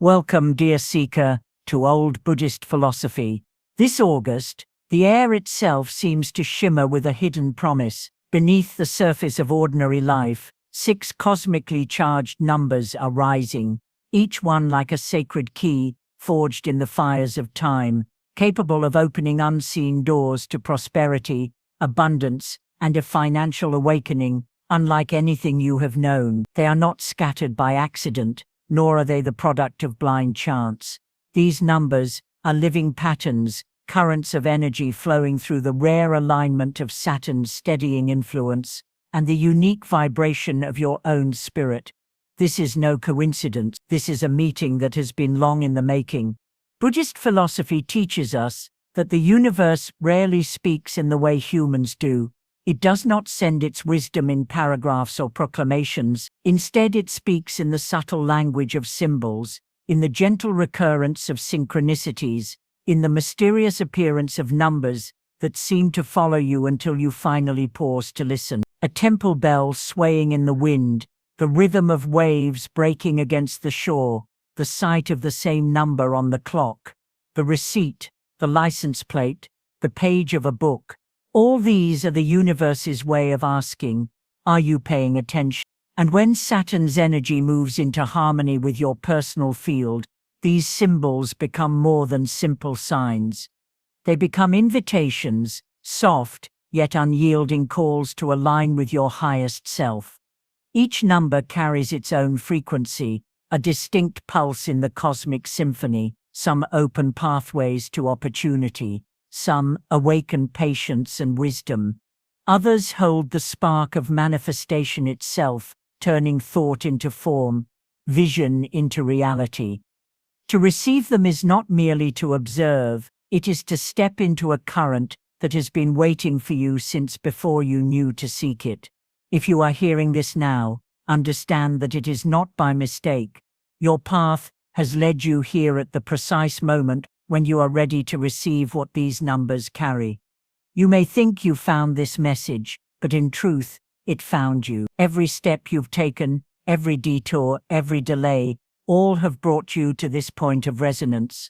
Welcome, dear seeker, to old Buddhist philosophy. This August, the air itself seems to shimmer with a hidden promise. Beneath the surface of ordinary life, 6 cosmically charged numbers are rising, each one like a sacred key, forged in the fires of time, capable of opening unseen doors to prosperity, abundance, and a financial awakening, unlike anything you have known. They are not scattered by accident, nor are they the product of blind chance. These numbers are living patterns, currents of energy flowing through the rare alignment of Saturn's steadying influence and the unique vibration of your own spirit. This is no coincidence. This is a meeting that has been long in the making. Buddhist philosophy teaches us that the universe rarely speaks in the way humans do. It does not send its wisdom in paragraphs or proclamations. Instead, it speaks in the subtle language of symbols, in the gentle recurrence of synchronicities, in the mysterious appearance of numbers that seem to follow you until you finally pause to listen. A temple bell swaying in the wind, the rhythm of waves breaking against the shore, the sight of the same number on the clock, the receipt, the license plate, the page of a book. All these are the universe's way of asking, are you paying attention? And when Saturn's energy moves into harmony with your personal field, these symbols become more than simple signs. They become invitations, soft, yet unyielding calls to align with your highest self. Each number carries its own frequency, a distinct pulse in the cosmic symphony. Some open pathways to opportunity, some awaken patience and wisdom. Others hold the spark of manifestation itself, turning thought into form, vision into reality. To receive them is not merely to observe, it is to step into a current that has been waiting for you since before you knew to seek it. If you are hearing this now, understand that it is not by mistake. Your path has led you here at the precise moment when you are ready to receive what these numbers carry. You may think you found this message, but in truth, it found you. Every step you've taken, every detour, every delay, all have brought you to this point of resonance.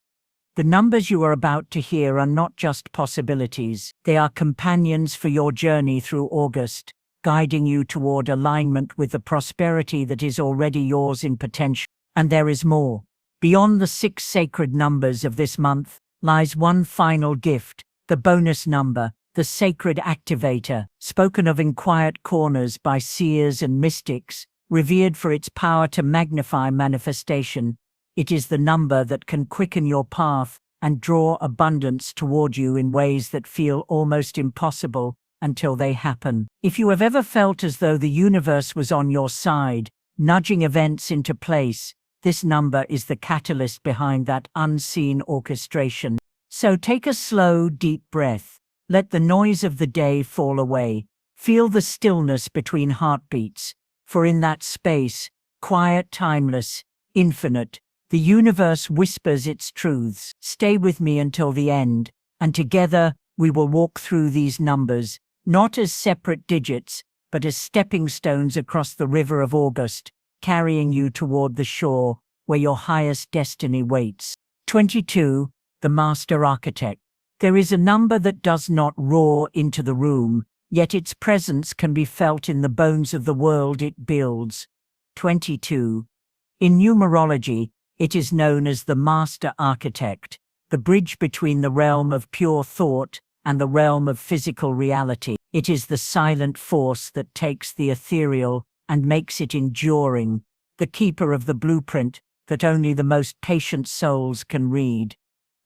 The numbers you are about to hear are not just possibilities, they are companions for your journey through August, guiding you toward alignment with the prosperity that is already yours in potential. And there is more. Beyond the 6 sacred numbers of this month lies one final gift, the bonus number, the sacred activator, spoken of in quiet corners by seers and mystics, revered for its power to magnify manifestation. It is the number that can quicken your path and draw abundance toward you in ways that feel almost impossible until they happen. If you have ever felt as though the universe was on your side, nudging events into place, this number is the catalyst behind that unseen orchestration. So take a slow, deep breath. Let the noise of the day fall away. Feel the stillness between heartbeats. For in that space, quiet, timeless, infinite, the universe whispers its truths. Stay with me until the end, and together we will walk through these numbers, not as separate digits, but as stepping stones across the river of August, carrying you toward the shore where your highest destiny waits. 22, the Master Architect. There is a number that does not roar into the room, yet its presence can be felt in the bones of the world it builds. 22. In numerology, it is known as the Master Architect, the bridge between the realm of pure thought and the realm of physical reality. It is the silent force that takes the ethereal and makes it enduring, the keeper of the blueprint that only the most patient souls can read.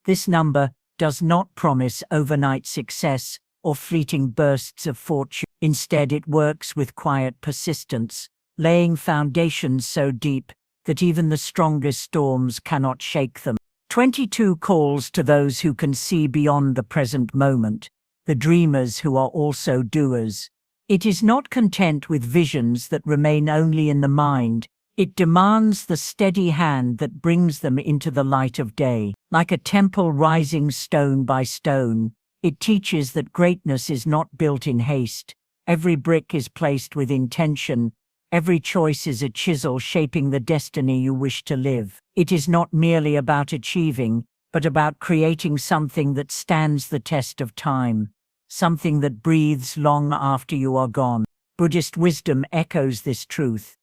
This number does not promise overnight success or fleeting bursts of fortune. Instead, it works with quiet persistence, laying foundations so deep that even the strongest storms cannot shake them. 22 calls to those who can see beyond the present moment, the dreamers who are also doers. It is not content with visions that remain only in the mind. It demands the steady hand that brings them into the light of day. Like a temple rising stone by stone, it teaches that greatness is not built in haste. Every brick is placed with intention, Every choice is a chisel shaping the destiny you wish to live. It is not merely about achieving, but about creating something that stands the test of time, something that breathes long after you are gone. Buddhist wisdom echoes this truth.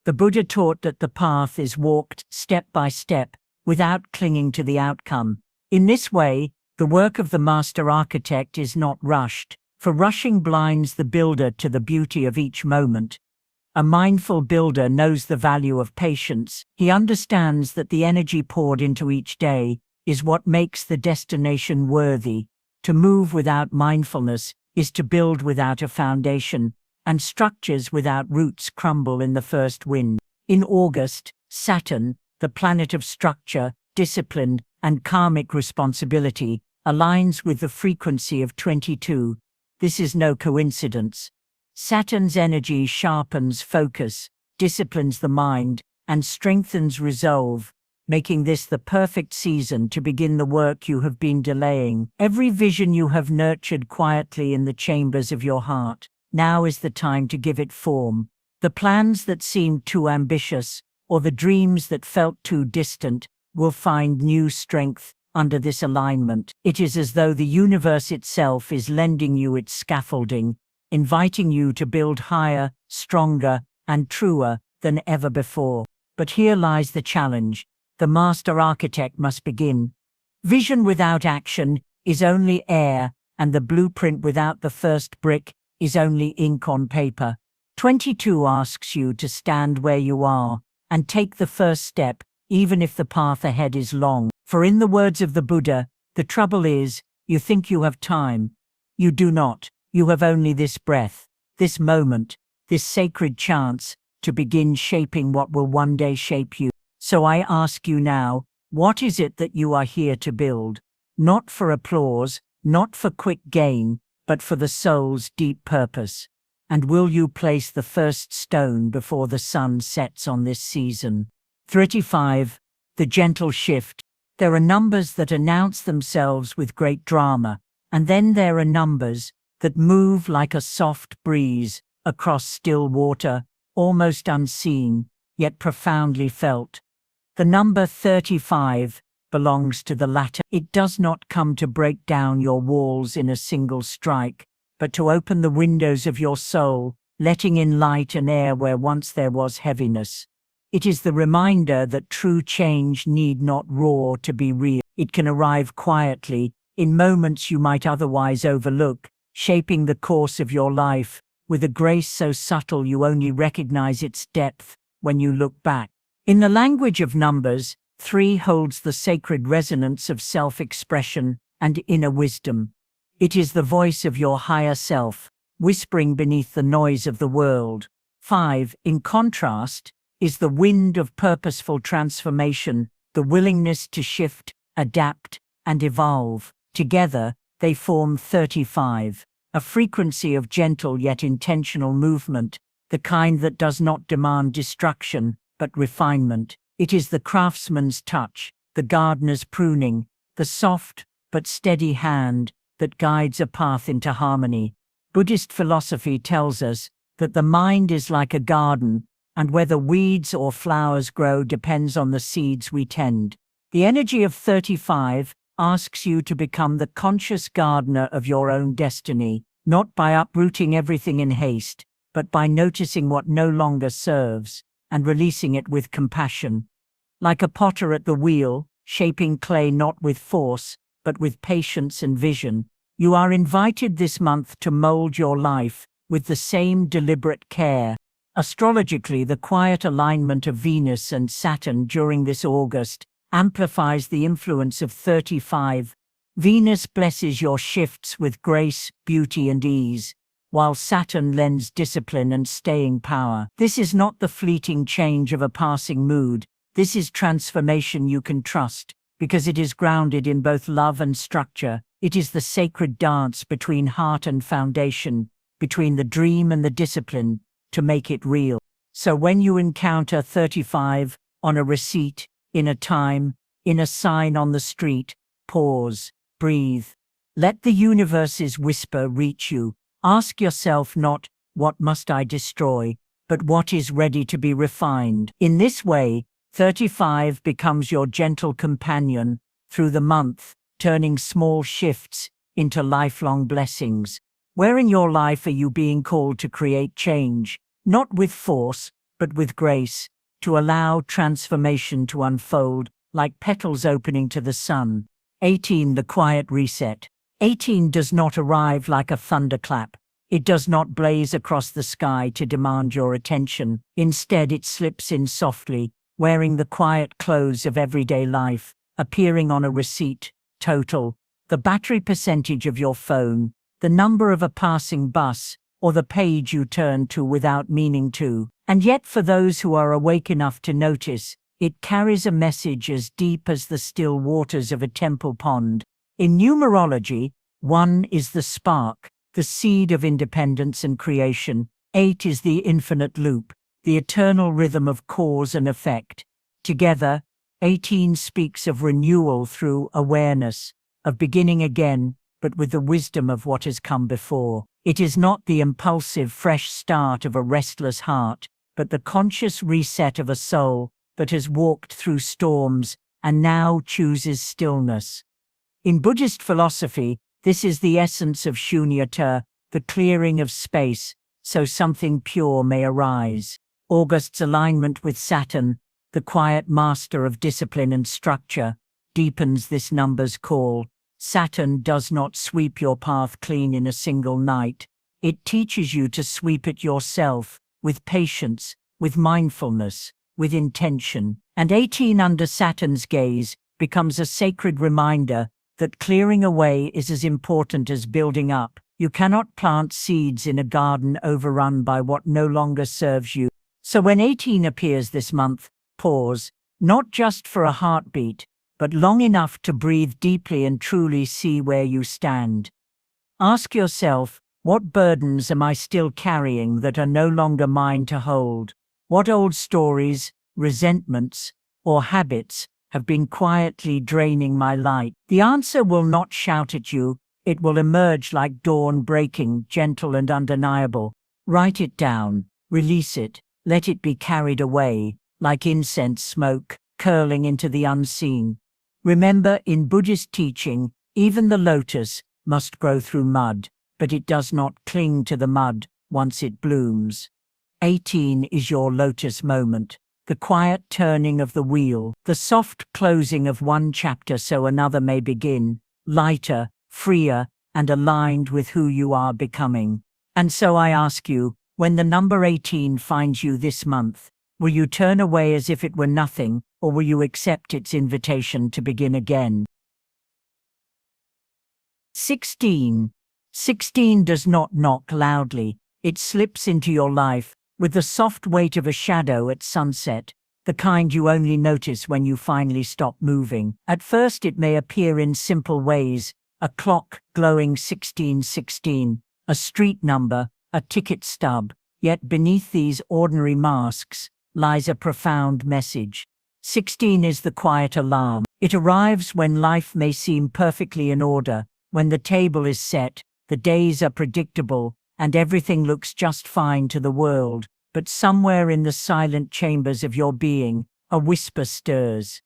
The Buddha taught that the path is walked step by step, without clinging to the outcome. In this way, the work of the master architect is not rushed, for rushing blinds the builder to the beauty of each moment. A mindful builder knows the value of patience. He understands that the energy poured into each day is what makes the destination worthy. To move without mindfulness is to build without a foundation, and structures without roots crumble in the first wind. In August, Saturn, the planet of structure, discipline, and karmic responsibility, aligns with the frequency of 22. This is no coincidence. Saturn's energy sharpens focus, disciplines the mind, and strengthens resolve, making this the perfect season to begin the work you have been delaying. Every vision you have nurtured quietly in the chambers of your heart, now is the time to give it form. The plans that seemed too ambitious, or the dreams that felt too distant, will find new strength under this alignment. It is as though the universe itself is lending you its scaffolding, inviting you to build higher, stronger, and truer than ever before. But here lies the challenge. The master architect must begin. Vision without action is only air, and the blueprint without the first brick is only ink on paper. 22 asks you to stand where you are and take the first step, even if the path ahead is long. For in the words of the Buddha, the trouble is, you think you have time. You do not. You have only this breath, this moment, this sacred chance to begin shaping what will one day shape you. So I ask you now, what is it that you are here to build? Not for applause, not for quick gain, but for the soul's deep purpose. And will you place the first stone before the sun sets on this season? 35. The gentle shift. There are numbers that announce themselves with great drama, and then there are numbers that move like a soft breeze across still water, almost unseen, yet profoundly felt. The number 35 belongs to the latter. It does not come to break down your walls in a single strike, but to open the windows of your soul, letting in light and air where once there was heaviness. It is the reminder that true change need not roar to be real. It can arrive quietly, in moments you might otherwise overlook, shaping the course of your life, with a grace so subtle you only recognize its depth when you look back. In the language of numbers, 3 holds the sacred resonance of self-expression and inner wisdom. It is the voice of your higher self, whispering beneath the noise of the world. 5, in contrast, is the wind of purposeful transformation, the willingness to shift, adapt, and evolve. Together, they form 35, a frequency of gentle yet intentional movement, the kind that does not demand destruction, but refinement. It is the craftsman's touch, the gardener's pruning, the soft but steady hand that guides a path into harmony. Buddhist philosophy tells us that the mind is like a garden, and whether weeds or flowers grow depends on the seeds we tend. The energy of 35 asks you to become the conscious gardener of your own destiny, not by uprooting everything in haste, but by noticing what no longer serves and releasing it with compassion. Like a potter at the wheel, shaping clay not with force, but with patience and vision, you are invited this month to mold your life with the same deliberate care. Astrologically, the quiet alignment of Venus and Saturn during this August amplifies the influence of 35. Venus blesses your shifts with grace, beauty, and ease, while Saturn lends discipline and staying power. This is not the fleeting change of a passing mood. This is transformation you can trust, because it is grounded in both love and structure. It is the sacred dance between heart and foundation, between the dream and the discipline, to make it real. So when you encounter 35 on a receipt, in a time, in a sign on the street, pause, breathe. Let the universe's whisper reach you. Ask yourself not, what must I destroy, but what is ready to be refined. In this way, 35 becomes your gentle companion through the month, turning small shifts into lifelong blessings. Where in your life are you being called to create change, not with force, but with grace, to allow transformation to unfold like petals opening to the sun? 18. The quiet reset. 18 does not arrive like a thunderclap. It does not blaze across the sky to demand your attention. Instead, it slips in softly, wearing the quiet clothes of everyday life, appearing on a receipt, total, the battery percentage of your phone, the number of a passing bus, or the page you turn to without meaning to. And yet, for those who are awake enough to notice, it carries a message as deep as the still waters of a temple pond. In numerology, 1 is the spark, the seed of independence and creation. 8 is the infinite loop, the eternal rhythm of cause and effect. Together, 18 speaks of renewal through awareness, of beginning again, but with the wisdom of what has come before. It is not the impulsive, fresh start of a restless heart, but the conscious reset of a soul that has walked through storms and now chooses stillness. In Buddhist philosophy, this is the essence of shunyata, the clearing of space, so something pure may arise. August's alignment with Saturn, the quiet master of discipline and structure, deepens this number's call. Saturn does not sweep your path clean in a single night. It teaches you to sweep it yourself, with patience, with mindfulness, with intention. And 18 under Saturn's gaze becomes a sacred reminder that clearing away is as important as building up. You cannot plant seeds in a garden overrun by what no longer serves you. So when 18 appears this month, pause, not just for a heartbeat, but long enough to breathe deeply and truly see where you stand. Ask yourself, what burdens am I still carrying that are no longer mine to hold? What old stories, resentments, or habits have been quietly draining my light? The answer will not shout at you. It will emerge like dawn breaking, gentle and undeniable. Write it down, release it, let it be carried away, like incense smoke, curling into the unseen. Remember, in Buddhist teaching, even the lotus must grow through mud, but it does not cling to the mud once it blooms. 18 is your lotus moment, the quiet turning of the wheel, the soft closing of one chapter so another may begin, lighter, freer, and aligned with who you are becoming. And so I ask you, when the number 18 finds you this month, will you turn away as if it were nothing, or will you accept its invitation to begin again? 16. 16 does not knock loudly. It slips into your life with the soft weight of a shadow at sunset, the kind you only notice when you finally stop moving. At first it may appear in simple ways, a clock glowing 1616, a street number, a ticket stub, yet beneath these ordinary masks lies a profound message. 16 is the quiet alarm. It arrives when life may seem perfectly in order, when the table is set, the days are predictable, and everything looks just fine to the world, but somewhere in the silent chambers of your being, a whisper stirs.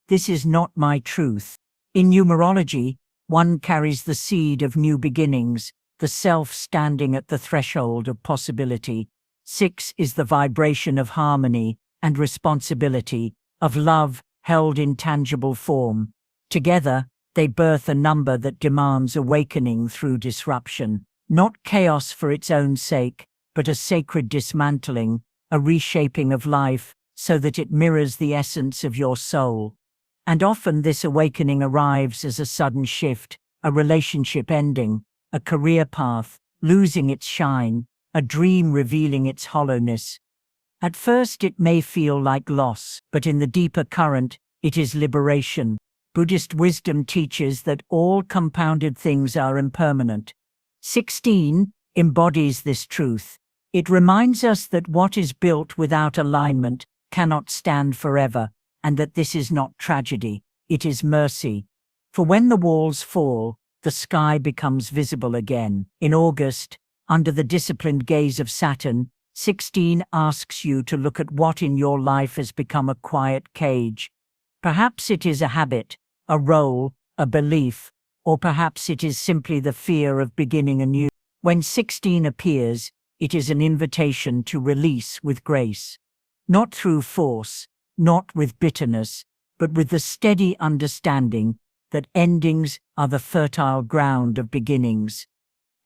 This is not my truth. In numerology, 1 carries the seed of new beginnings, the self standing at the threshold of possibility. 6 is the vibration of harmony and responsibility, of love held in tangible form. Together, they birth a number that demands awakening through disruption, not chaos for its own sake, but a sacred dismantling, a reshaping of life so that it mirrors the essence of your soul. And often this awakening arrives as a sudden shift, a relationship ending, a career path losing its shine, a dream revealing its hollowness. At first it may feel like loss, but in the deeper current, it is liberation. Buddhist wisdom teaches that all compounded things are impermanent. 16 embodies this truth. It reminds us that what is built without alignment cannot stand forever, and that this is not tragedy, it is mercy. For when the walls fall, the sky becomes visible again. In August, under the disciplined gaze of Saturn, 16 asks you to look at what in your life has become a quiet cage. Perhaps it is a habit, a role, a belief, or perhaps it is simply the fear of beginning anew. When 16 appears, it is an invitation to release with grace. Not through force, not with bitterness, but with the steady understanding that endings are the fertile ground of beginnings.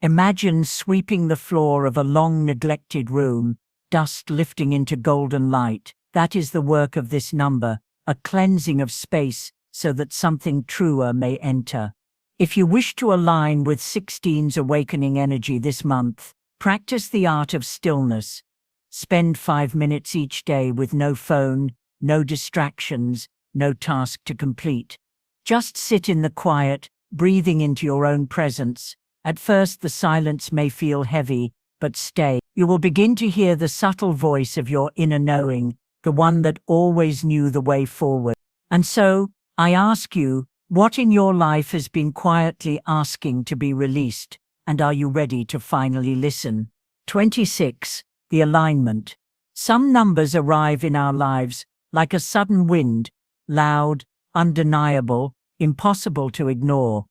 Imagine sweeping the floor of a long-neglected room, dust lifting into golden light. That is the work of this number, a cleansing of space so that something truer may enter. If you wish to align with 16's awakening energy this month, practice the art of stillness. Spend 5 minutes each day with no phone, no distractions, no task to complete. Just sit in the quiet, breathing into your own presence. At first the silence may feel heavy, but stay. You will begin to hear the subtle voice of your inner knowing, the one that always knew the way forward. And so, I ask you, what in your life has been quietly asking to be released, and are you ready to finally listen? 26. The alignment. Some numbers arrive in our lives like a sudden wind, loud, undeniable, impossible to ignore.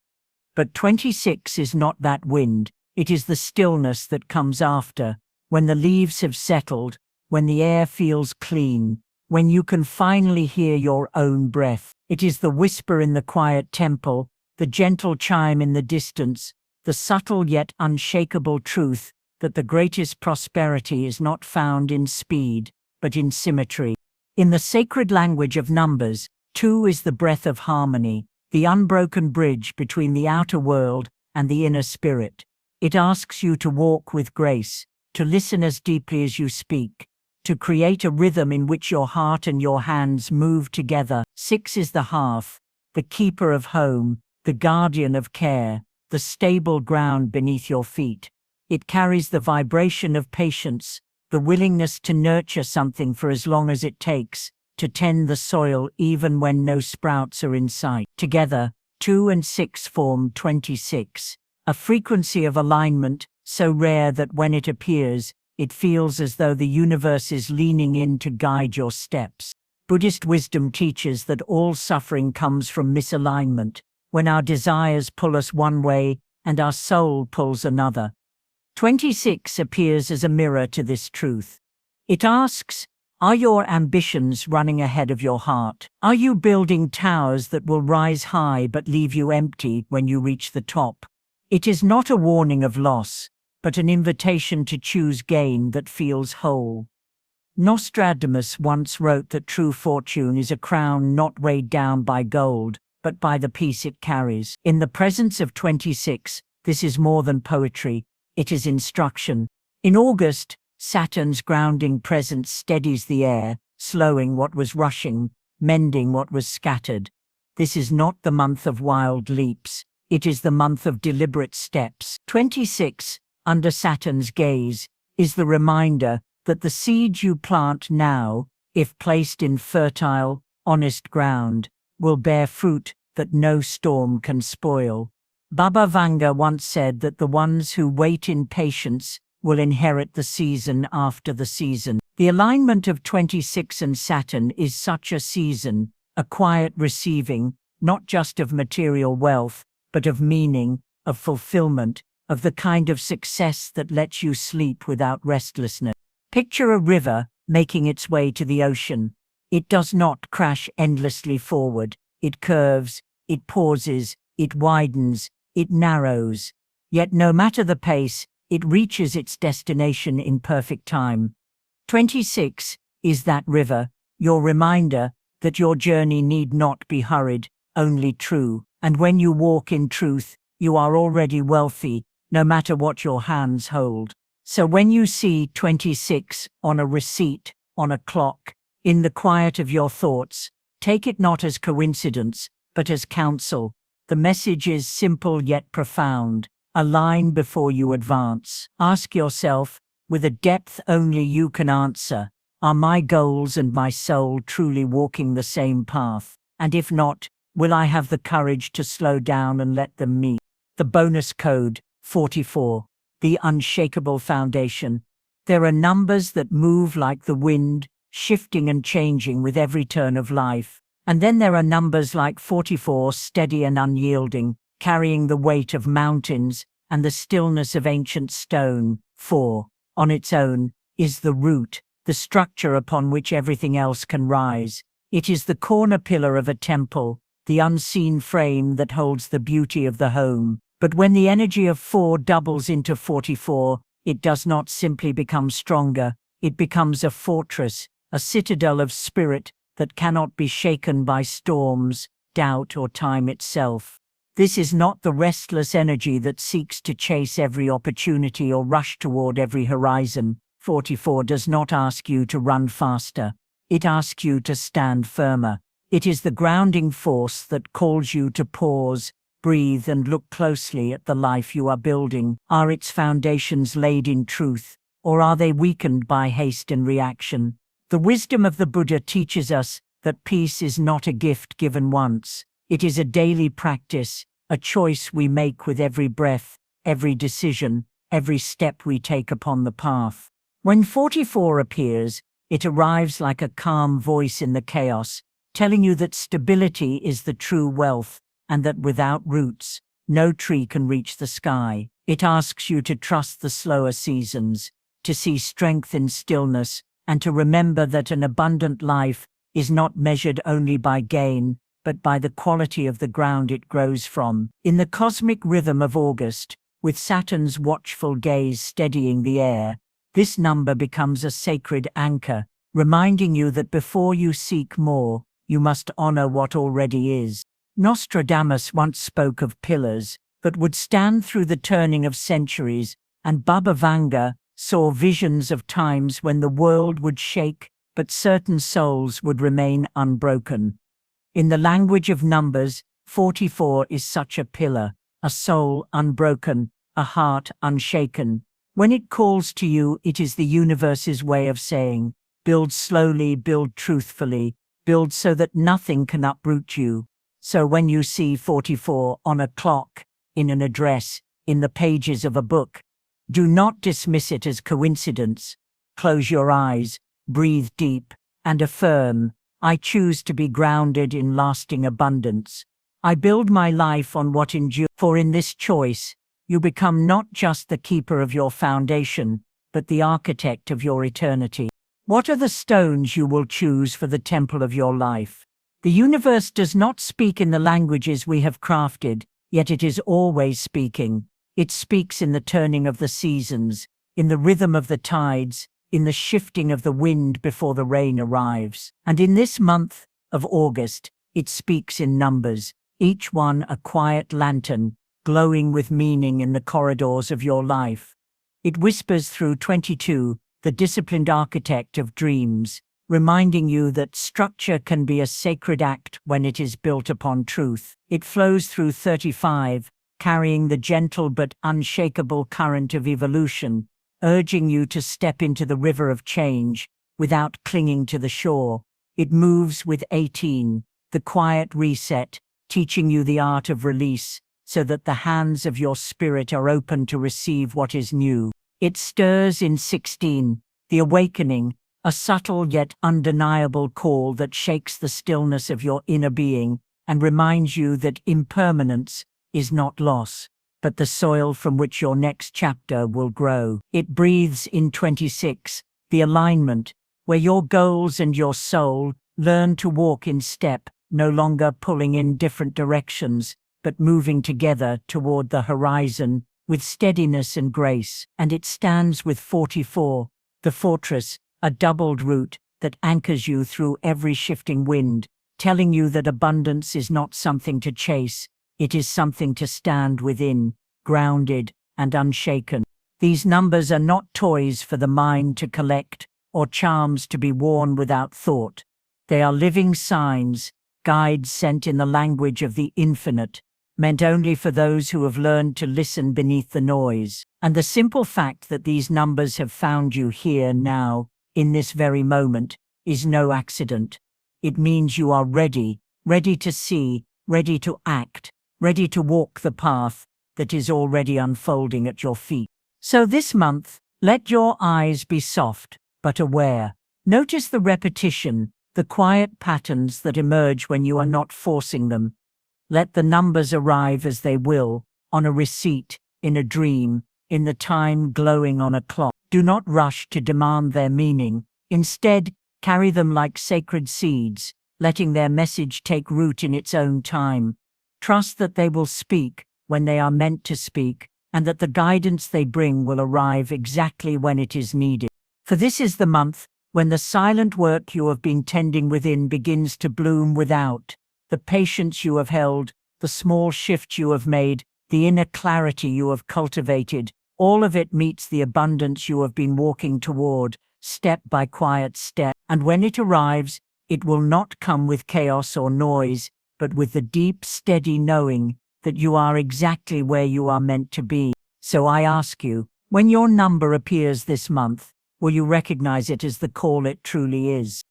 But 26 is not that wind, it is the stillness that comes after, when the leaves have settled, when the air feels clean, when you can finally hear your own breath. It is the whisper in the quiet temple, the gentle chime in the distance, the subtle yet unshakable truth that the greatest prosperity is not found in speed, but in symmetry. In the sacred language of numbers, 2 is the breath of harmony, the unbroken bridge between the outer world and the inner spirit. It asks you to walk with grace, to listen as deeply as you speak, to create a rhythm in which your heart and your hands move together. 6 is the hearth, the keeper of home, the guardian of care, the stable ground beneath your feet. It carries the vibration of patience, the willingness to nurture something for as long as it takes, to tend the soil even when no sprouts are in sight. Together, 2 and 6 form 26, a frequency of alignment so rare that when it appears, it feels as though the universe is leaning in to guide your steps. Buddhist wisdom teaches that all suffering comes from misalignment, when our desires pull us one way and our soul pulls another. 26 appears as a mirror to this truth. It asks, are your ambitions running ahead of your heart? Are you building towers that will rise high but leave you empty when you reach the top? It is not a warning of loss, but an invitation to choose gain that feels whole. Nostradamus once wrote that true fortune is a crown not weighed down by gold, but by the peace it carries. In the presence of 26, this is more than poetry, it is instruction. In August, Saturn's grounding presence steadies the air, slowing what was rushing, mending what was scattered. This is not the month of wild leaps, it is the month of deliberate steps. 26, under Saturn's gaze, is the reminder that the seed you plant now, if placed in fertile, honest ground, will bear fruit that no storm can spoil. Baba Vanga once said that the ones who wait in patience will inherit the season after the season. The alignment of 26 and Saturn is such a season, a quiet receiving, not just of material wealth, but of meaning, of fulfillment, of the kind of success that lets you sleep without restlessness. Picture a river making its way to the ocean. It does not crash endlessly forward. It curves, it pauses, it widens, it narrows. Yet no matter the pace, it reaches its destination in perfect time. 26 is that river, your reminder that your journey need not be hurried, only true. And when you walk in truth, you are already wealthy, no matter what your hands hold. So when you see 26 on a receipt, on a clock, in the quiet of your thoughts, take it not as coincidence, but as counsel. The message is simple yet profound. Align before you advance. Ask yourself, with a depth only you can answer, are my goals and my soul truly walking the same path? And if not, will I have the courage to slow down and let them meet? The bonus code, 44. The unshakable foundation. There are numbers that move like the wind, shifting and changing with every turn of life. And then there are numbers like 44, steady and unyielding, carrying the weight of mountains and the stillness of ancient stone. 4, on its own, is the root, the structure upon which everything else can rise. It is the corner pillar of a temple, the unseen frame that holds the beauty of the home. But when the energy of 4 doubles into 44, it does not simply become stronger, it becomes a fortress, a citadel of spirit that cannot be shaken by storms, doubt, or time itself. This is not the restless energy that seeks to chase every opportunity or rush toward every horizon. 44 does not ask you to run faster. It asks you to stand firmer. It is the grounding force that calls you to pause, breathe, and look closely at the life you are building. Are its foundations laid in truth, or are they weakened by haste and reaction? The wisdom of the Buddha teaches us that peace is not a gift given once. It is a daily practice, a choice we make with every breath, every decision, every step we take upon the path. When 44 appears, it arrives like a calm voice in the chaos, telling you that stability is the true wealth, and that without roots, no tree can reach the sky. It asks you to trust the slower seasons, to see strength in stillness, and to remember that an abundant life is not measured only by gain, but by the quality of the ground it grows from. In the cosmic rhythm of August, with Saturn's watchful gaze steadying the air, this number becomes a sacred anchor, reminding you that before you seek more, you must honor what already is. Nostradamus once spoke of pillars that would stand through the turning of centuries, and Baba Vanga saw visions of times when the world would shake, but certain souls would remain unbroken. In the language of numbers, 44 is such a pillar, a soul unbroken, a heart unshaken. When it calls to you, it is the universe's way of saying, build slowly, build truthfully, build so that nothing can uproot you. So when you see 44 on a clock, in an address, in the pages of a book, do not dismiss it as coincidence. Close your eyes, breathe deep, and affirm, I choose to be grounded in lasting abundance. I build my life on what endures. For in this choice, you become not just the keeper of your foundation, but the architect of your eternity. What are the stones you will choose for the temple of your life? The universe does not speak in the languages we have crafted, yet it is always speaking. It speaks in the turning of the seasons, in the rhythm of the tides, in the shifting of the wind before the rain arrives. And in this month of August, it speaks in numbers, each one a quiet lantern, glowing with meaning in the corridors of your life. It whispers through 22, the disciplined architect of dreams, reminding you that structure can be a sacred act when it is built upon truth. It flows through 35, carrying the gentle but unshakable current of evolution, urging you to step into the river of change without clinging to the shore. It moves with 18, the quiet reset, teaching you the art of release, so that the hands of your spirit are open to receive what is new. It stirs in 16, the awakening, a subtle yet undeniable call that shakes the stillness of your inner being and reminds you that impermanence is not loss, but the soil from which your next chapter will grow. It breathes in 26, the alignment, where your goals and your soul learn to walk in step, no longer pulling in different directions, but moving together toward the horizon with steadiness and grace. And it stands with 44, the fortress, a doubled root that anchors you through every shifting wind, telling you that abundance is not something to chase, it is something to stand within, grounded and unshaken. These numbers are not toys for the mind to collect or charms to be worn without thought. They are living signs, guides sent in the language of the infinite, meant only for those who have learned to listen beneath the noise. And the simple fact that these numbers have found you here now, in this very moment, is no accident. It means you are ready, ready to see, ready to act, ready to walk the path that is already unfolding at your feet. So this month, Let your eyes be soft, but aware. Notice the repetition, the quiet patterns that emerge when you are not forcing them. Let the numbers arrive as they will, on a receipt, in a dream, in the time glowing on a clock. Do not rush to demand their meaning. Instead, carry them like sacred seeds, letting their message take root in its own time. Trust that they will speak when they are meant to speak, and that the guidance they bring will arrive exactly when it is needed. For this is the month when the silent work you have been tending within begins to bloom without. The patience you have held, the small shift you have made, the inner clarity you have cultivated, all of it meets the abundance you have been walking toward, step by quiet step. And when it arrives, it will not come with chaos or noise, but with the deep, steady knowing that you are exactly where you are meant to be. So I ask you, when your number appears this month, will you recognize it as the call it truly is?